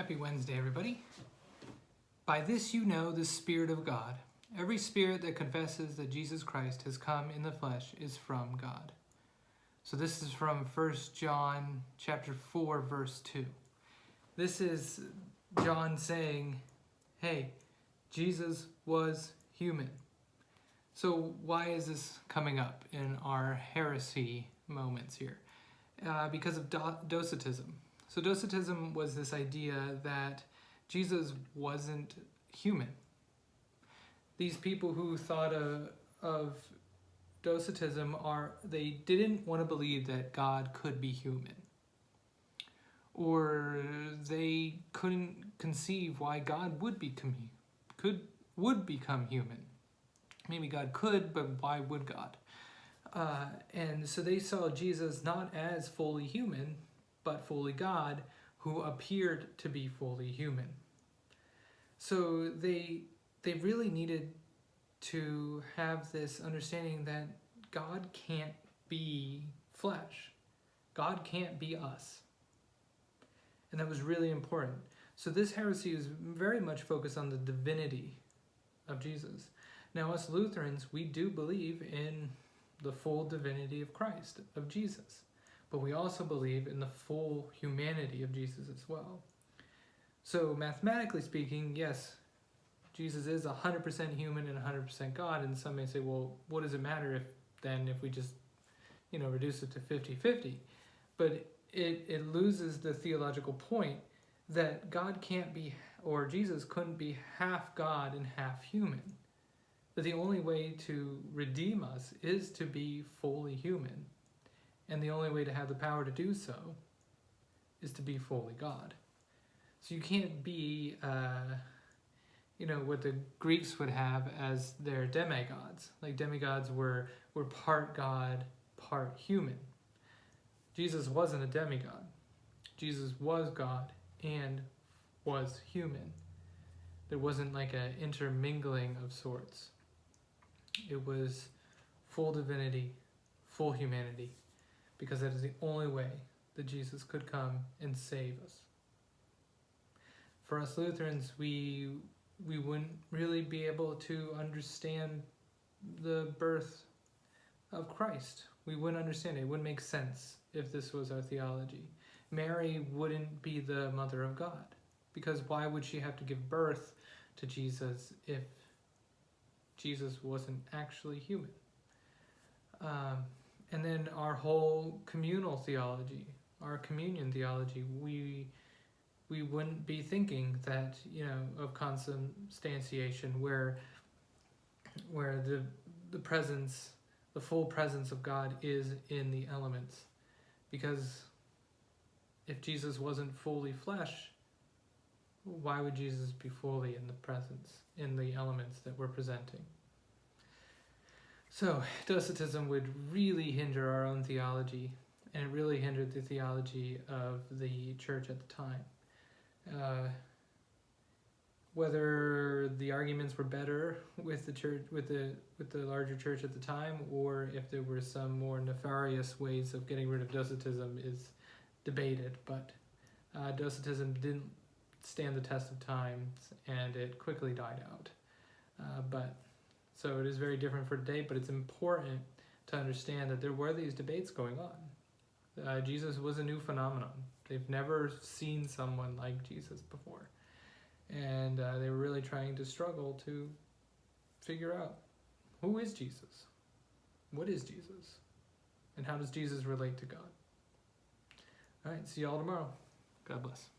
Happy Wednesday, everybody. By this you know the Spirit of God. Every spirit that confesses that Jesus Christ has come in the flesh is from God. So this is from 1 John chapter 4, verse 2. This is John saying, hey, Jesus was human. So why is this coming up in our heresy moments here? Because of Docetism. So Docetism was this idea that Jesus wasn't human. These people who thought of Docetism they didn't want to believe that God could be human. Or they couldn't conceive why God would become human. Maybe God could, but why would God? And so they saw Jesus not as fully human, but fully God, who appeared to be fully human. So they really needed to have this understanding that God can't be flesh. God can't be us. And that was really important. So this heresy is very much focused on the divinity of Jesus. Now, us Lutherans, we do believe in the full divinity of Christ, of Jesus. But we also believe in the full humanity of Jesus as well. So mathematically speaking, yes, Jesus is 100% human and 100% God. And some may say, well, what does it matter if we just, reduce it to 50-50? But it loses the theological point that God can't be, or Jesus couldn't be half God and half human. That the only way to redeem us is to be fully human. And the only way to have the power to do so is to be fully God. So you can't be, what the Greeks would have as their demigods. Like demigods were part God, part human. Jesus wasn't a demigod. Jesus was God and was human. There wasn't like an intermingling of sorts. It was full divinity, full humanity. Because that is the only way that Jesus could come and save us. For us Lutherans, we wouldn't really be able to understand the birth of Christ. We wouldn't understand it. It wouldn't make sense if this was our theology. Mary wouldn't be the mother of God. Because why would she have to give birth to Jesus if Jesus wasn't actually human? And then our whole communal theology, our communion theology, we wouldn't be thinking that, of consubstantiation where the presence, the full presence of God is in the elements. Because if Jesus wasn't fully flesh, why would Jesus be fully in the presence, in the elements that we're presenting? So, Docetism would really hinder our own theology, and it really hindered the theology of the church at the time. Whether the arguments were better with the church, with the larger church at the time, or if there were some more nefarious ways of getting rid of Docetism is debated. But Docetism didn't stand the test of time, and it quickly died out. So it is very different for today, but it's important to understand that there were these debates going on. Jesus was a new phenomenon. They've never seen someone like Jesus before. And they were really trying to struggle to figure out, who is Jesus? What is Jesus? And how does Jesus relate to God? All right, see you all tomorrow. God bless.